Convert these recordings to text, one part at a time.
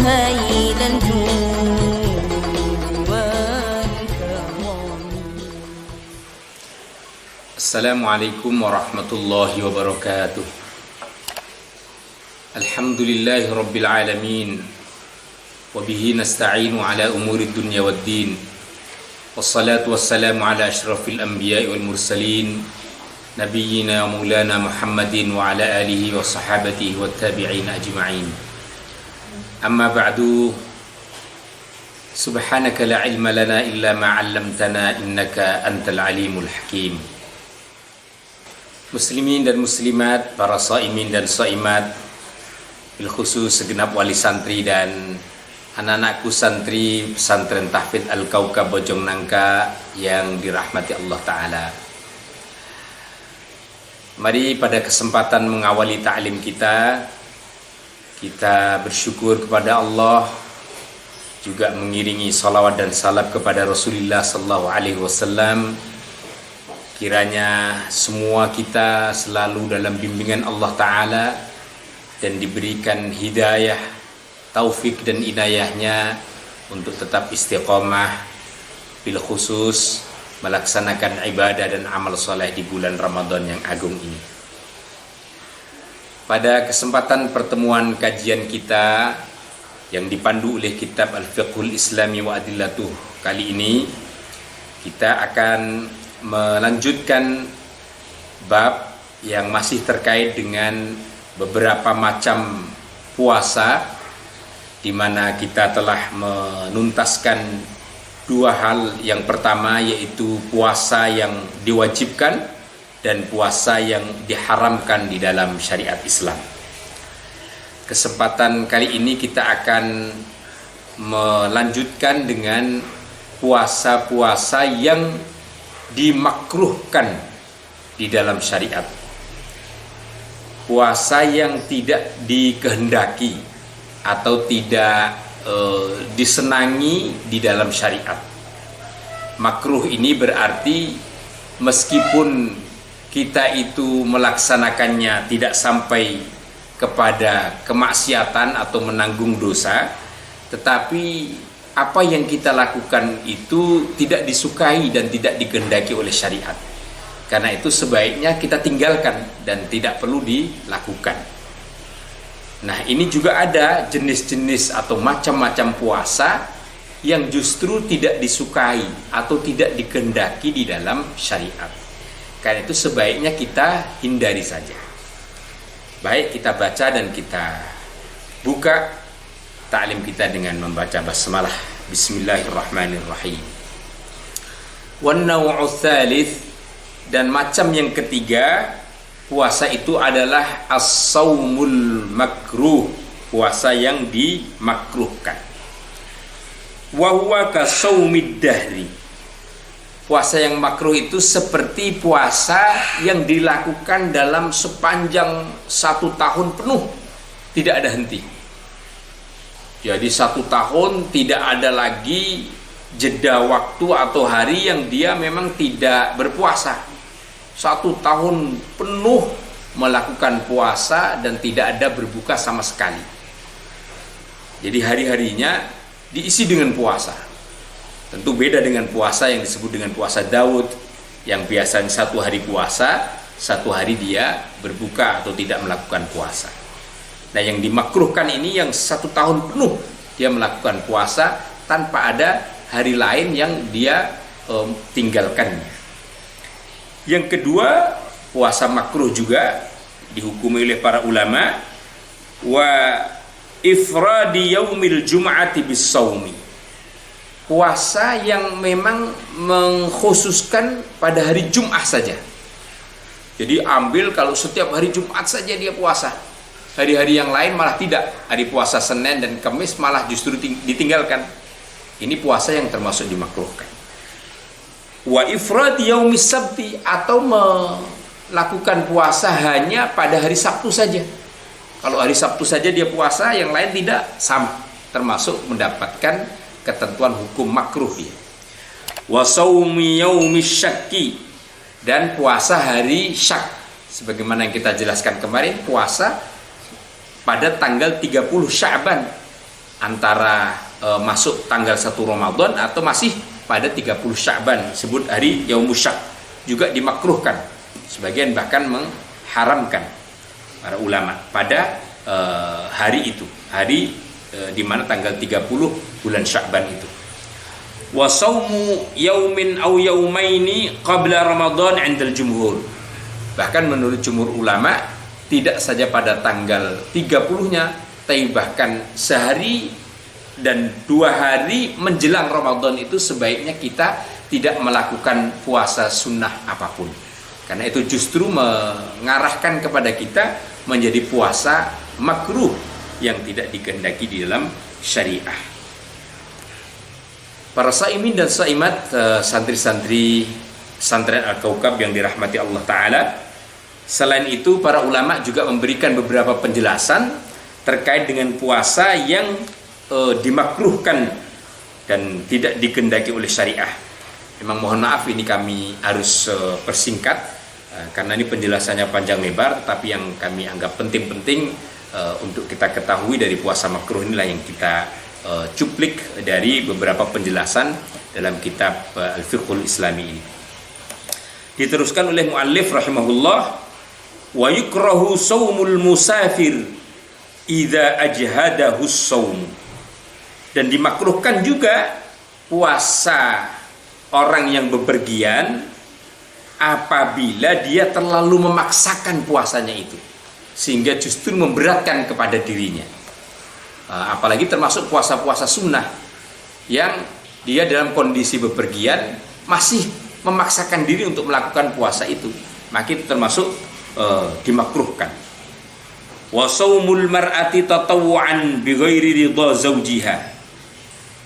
سهيل الجود والكرم. Assalamualaikum warahmatullahi wabarakatuh. Alhamdulillahi rabbil alamin. Wabihi nasta'inu ala umuri dunya waddin. Wassalatu wassalamu ala ashrafil anbiya'i wal mursalin. Nabiyyina maulana Muhammadin wa ala alihi wa sahabatihi wa tabi'in ajma'in. Amma ba'du. Subhanaka la ilma lana illa ma 'allamtana innaka antal alimul hakim. Muslimin dan muslimat, para saimin dan saimat, bil khusus segenap wali santri dan anak-anakku santri pesantren Tahfidz Al-Kaukab Bojong Nangka yang dirahmati Allah Ta'ala. Mari pada kesempatan mengawali ta'lim kita bersyukur kepada Allah, juga mengiringi salawat dan salam kepada Rasulullah Sallallahu Alaihi Wasallam. Kiranya semua kita selalu dalam bimbingan Allah Ta'ala dan diberikan hidayah, taufik dan inayahnya untuk tetap istiqomah, bil khusus melaksanakan ibadah dan amal soleh di bulan Ramadan yang agung ini. Pada kesempatan pertemuan kajian kita yang dipandu oleh kitab Al-Fiqhul Islami wa Adillatuh kali ini, kita akan melanjutkan bab yang masih terkait dengan beberapa macam puasa, di mana kita telah menuntaskan dua hal. Yang pertama yaitu puasa yang diwajibkan dan puasa yang diharamkan di dalam syariat Islam. Kesempatan kali ini kita akan melanjutkan dengan puasa-puasa yang dimakruhkan di dalam syariat. Puasa yang tidak dikehendaki atau tidak disenangi di dalam syariat. Makruh ini berarti meskipun kita itu melaksanakannya tidak sampai kepada kemaksiatan atau menanggung dosa, tetapi apa yang kita lakukan itu tidak disukai dan tidak dikehendaki oleh syariat. Karena itu sebaiknya kita tinggalkan dan tidak perlu dilakukan. Nah, ini juga ada jenis-jenis atau macam-macam puasa yang justru tidak disukai atau tidak dikehendaki di dalam syariat. Karena itu sebaiknya kita hindari saja. Baik, kita baca dan kita buka ta'lim kita dengan membaca basmalah. Bismillahirrahmanirrahim. Wan naw'u tsalits, dan macam yang ketiga, puasa itu adalah as-saumul makruh, puasa yang dimakruhkan. Wa huwa ka saumid dahri. Puasa yang makruh itu seperti puasa yang dilakukan dalam sepanjang 1 tahun penuh, tidak ada henti. Jadi 1 tahun tidak ada lagi jeda waktu atau hari yang dia memang tidak berpuasa. 1 tahun penuh melakukan puasa dan tidak ada berbuka sama sekali. Jadi hari-harinya diisi dengan puasa. Tentu beda dengan puasa yang disebut dengan puasa Daud, yang biasanya 1 hari puasa, 1 hari dia berbuka atau tidak melakukan puasa. Nah, yang dimakruhkan ini yang 1 tahun penuh dia melakukan puasa tanpa ada hari lain yang dia tinggalkannya. Yang kedua, puasa makruh juga dihukumi oleh para ulama, wa ifradi yaumil jum'ati bis-shaumi. Puasa yang memang mengkhususkan pada hari Jumat saja. Jadi ambil kalau setiap hari Jumat saja dia puasa. Hari-hari yang lain malah tidak. Hari puasa Senin dan Kamis malah justru ditinggalkan. Ini puasa yang termasuk dimakruhkan. Wa ifrad yaumis sabti, atau melakukan puasa hanya pada hari Sabtu saja. Kalau hari Sabtu saja dia puasa, yang lain tidak, sama, termasuk mendapatkan ketentuan hukum makruh dia. Wa saumi yaumis syakki, dan puasa hari syak, sebagaimana yang kita jelaskan kemarin, puasa pada tanggal 30 Sya'ban antara masuk tanggal 1 Ramadan atau masih pada 30 Sya'ban, sebut hari Yaumus Syak, juga dimakruhkan. Sebagian bahkan mengharamkan para ulama pada hari itu, hari di mana tanggal 30 bulan Sya'ban itu. Wa saumu yaumin aw yaumaini qabla Ramadan 'indal jumhur. Bahkan menurut jumhur ulama, tidak saja pada tanggal 30-nya, tapi bahkan sehari dan 2 hari menjelang Ramadan itu sebaiknya kita tidak melakukan puasa sunnah apapun. Karena itu justru mengarahkan kepada kita menjadi puasa makruh yang tidak dikehendaki di dalam syariah. Para saimin dan saimat, santri-santri pesantren Al-Kaukab yang dirahmati Allah Ta'ala, selain itu para ulama juga memberikan beberapa penjelasan terkait dengan puasa yang dimakruhkan dan tidak dikehendaki oleh syariah. Memang mohon maaf ini kami harus persingkat karena ini penjelasannya panjang lebar, tapi yang kami anggap penting-penting untuk kita ketahui dari puasa makruh inilah yang kita cuplik dari beberapa penjelasan dalam kitab Al-Fiqhul Islami ini. Diteruskan oleh muallif rahimahullah, wa yukrahu saumul musafir idza ajhadahu saum. Dan dimakruhkan juga puasa orang yang bepergian apabila dia terlalu memaksakan puasanya itu, sehingga justru memberatkan kepada dirinya. Apalagi termasuk puasa-puasa sunnah yang dia dalam kondisi bepergian masih memaksakan diri untuk melakukan puasa itu, maka itu termasuk dimakruhkan. Wa shaumul mar'ati tatawwu'an bighairi ridha zawjiha.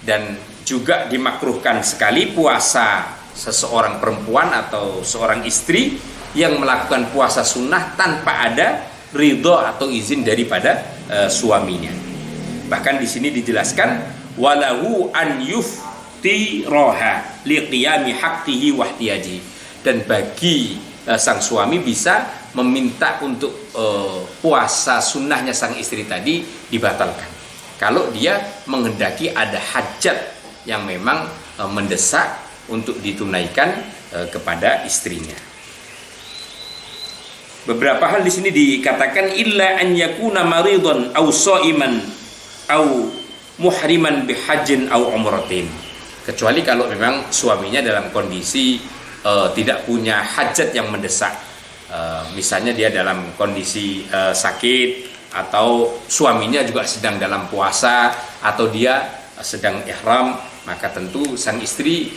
Dan juga dimakruhkan sekali puasa seseorang perempuan atau seorang istri yang melakukan puasa sunnah tanpa ada ridho atau izin daripada suaminya. Bahkan di sini dijelaskan walahu an yuftiraha liqiyami haqqihi wa ihtiyaji. Dan bagi sang suami bisa meminta untuk puasa sunnahnya sang istri tadi dibatalkan kalau dia menghendaki ada hajat yang memang mendesak untuk ditunaikan kepada istrinya. Beberapa hal di sini dikatakan illa an yakuna maridun aw shaiman au muhriman bihajjin au umratin. Kecuali kalau memang suaminya dalam kondisi tidak punya hajat yang mendesak. Misalnya dia dalam kondisi sakit, atau suaminya juga sedang dalam puasa, atau dia sedang ihram, maka tentu sang istri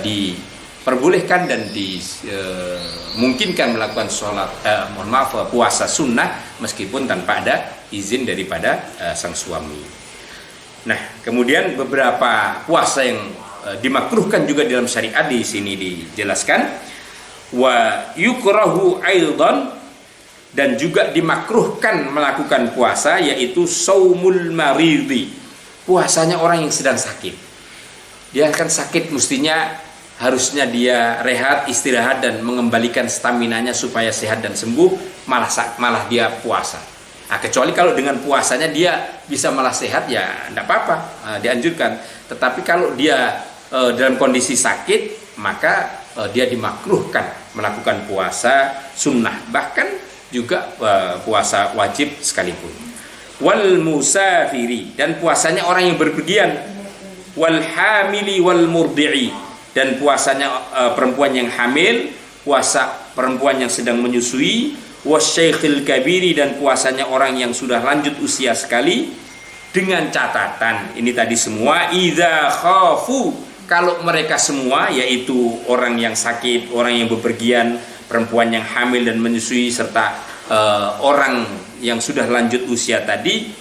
diperbolehkan dan dimungkinkan melakukan puasa sunnah meskipun tanpa ada izin daripada sang suami. Nah, kemudian beberapa puasa yang dimakruhkan juga dalam syariat di sini dijelaskan, wa yukrahu aidan, dan juga dimakruhkan melakukan puasa yaitu saumul maridi, puasanya orang yang sedang sakit. Dia akan sakit, mestinya harusnya dia rehat, istirahat dan mengembalikan staminanya supaya sehat dan sembuh, malah dia puasa. Nah, kecuali kalau dengan puasanya dia bisa malah sehat, ya tidak apa-apa, dianjurkan. Tetapi kalau dia dalam kondisi sakit, maka dia dimakruhkan melakukan puasa sunnah, bahkan juga puasa wajib sekalipun. Wal musafiri, dan puasanya orang yang berpergian. Wal hamili wal murdi'i, dan puasanya perempuan yang hamil, puasa perempuan yang sedang menyusui. Wasyaikhil kabiri, dan puasanya orang yang sudah lanjut usia sekali, dengan catatan ini tadi semua idza khafu, kalau mereka semua, yaitu orang yang sakit, orang yang bepergian, perempuan yang hamil dan menyusui, serta orang yang sudah lanjut usia tadi,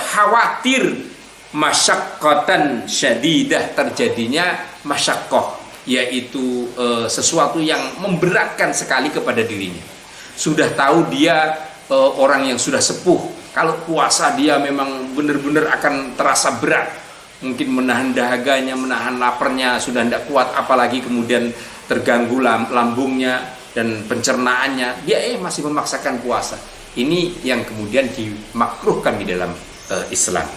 khawatir masyaqqatan syadidah, terjadinya masyaqqah, yaitu sesuatu yang memberatkan sekali kepada dirinya. Sudah tahu dia orang yang sudah sepuh, kalau puasa dia memang benar-benar akan terasa berat, mungkin menahan dahaganya, menahan laparnya sudah tidak kuat, apalagi kemudian terganggu lambungnya dan pencernaannya, dia masih memaksakan puasa. Ini yang kemudian dimakruhkan di dalam Islam.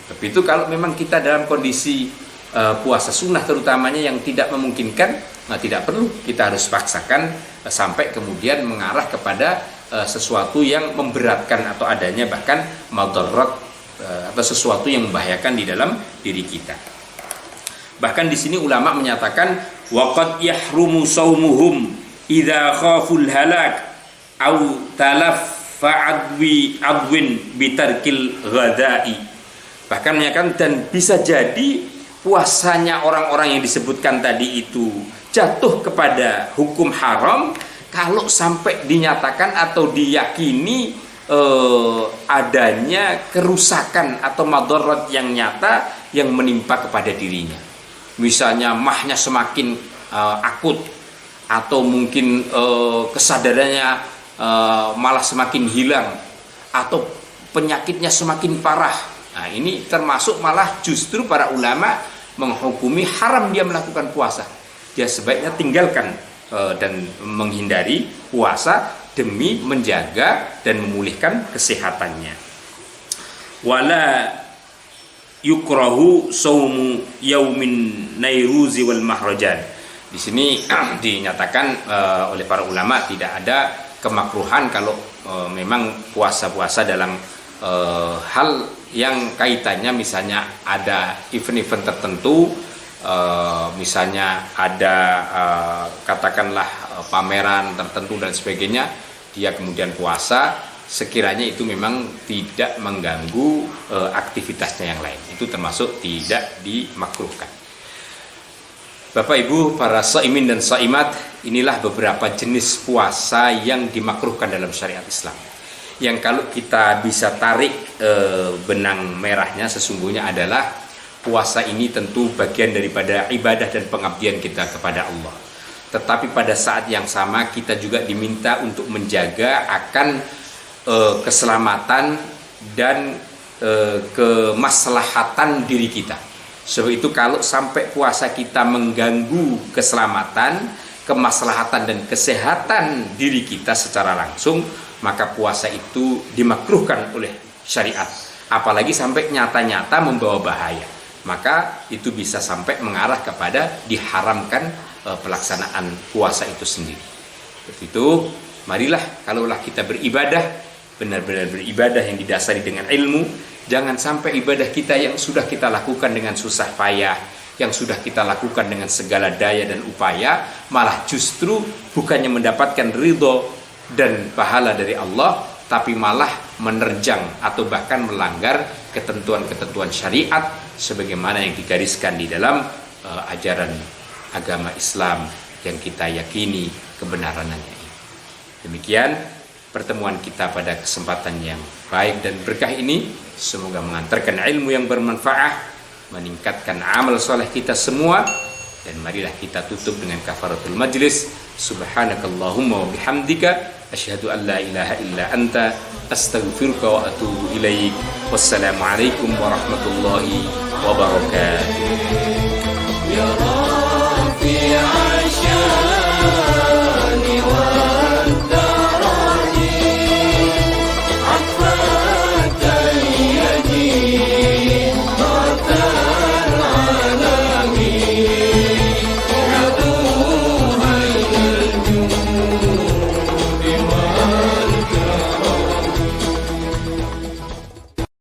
Tapi itu kalau memang kita dalam kondisi puasa sunnah terutamanya yang tidak memungkinkan, tidak perlu kita harus paksakan sampai kemudian mengarah kepada sesuatu yang memberatkan atau adanya bahkan madarat atau sesuatu yang membahayakan di dalam diri kita. Bahkan di sini ulama menyatakan waqad yahrumu saumuhum idza khaful halak au talaf adwin bitarkil ghadai. Bahkan menyatakan dan bisa jadi puasanya orang-orang yang disebutkan tadi itu jatuh kepada hukum haram kalau sampai dinyatakan atau diyakini adanya kerusakan atau madarat yang nyata yang menimpa kepada dirinya. Misalnya mahnya semakin akut atau mungkin kesadarannya malah semakin hilang atau penyakitnya semakin parah. Nah, ini termasuk malah justru para ulama menghukumi haram dia melakukan puasa. Dia sebaiknya tinggalkan dan menghindari puasa demi menjaga dan memulihkan kesehatannya. Wala yukrahu saumu yaumin nairuzi wal mahrajan. Di sini dinyatakan oleh para ulama tidak ada kemakruhan kalau memang puasa-puasa dalam hal yang kaitannya misalnya ada event-event tertentu, misalnya ada katakanlah pameran tertentu dan sebagainya, dia kemudian puasa, sekiranya itu memang tidak mengganggu aktivitasnya yang lain, itu termasuk tidak dimakruhkan. Bapak Ibu para shaimin dan shaimat, inilah beberapa jenis puasa yang dimakruhkan dalam syariat Islam. Yang kalau kita bisa tarik benang merahnya sesungguhnya adalah puasa ini tentu bagian daripada ibadah dan pengabdian kita kepada Allah. Tetapi pada saat yang sama kita juga diminta untuk menjaga akan keselamatan dan kemaslahatan diri kita. Sebab itu kalau sampai puasa kita mengganggu keselamatan, kemaslahatan dan kesehatan diri kita secara langsung, maka puasa itu dimakruhkan oleh syariat. Apalagi sampai nyata-nyata membawa bahaya, maka itu bisa sampai mengarah kepada diharamkan pelaksanaan puasa itu sendiri. Seperti itu, marilah kalaulah kita beribadah, benar-benar beribadah yang didasari dengan ilmu. Jangan sampai ibadah kita yang sudah kita lakukan dengan susah payah, yang sudah kita lakukan dengan segala daya dan upaya, malah justru bukannya mendapatkan ridho dan pahala dari Allah, tapi malah menerjang atau bahkan melanggar ketentuan-ketentuan syariat sebagaimana yang digariskan di dalam ajaran agama Islam yang kita yakini kebenarannya ini. Demikian pertemuan kita pada kesempatan yang baik dan berkah ini. Semoga mengantarkan ilmu yang bermanfaat, meningkatkan amal soleh kita semua. Dan marilah kita tutup dengan kafaratul majlis. Subhanakallahumma wa bihamdika asyhadu an la ilaha illa anta astaghfiruka wa atubu ilaik. Wassalamualaikum warahmatullahi wabarakatuh.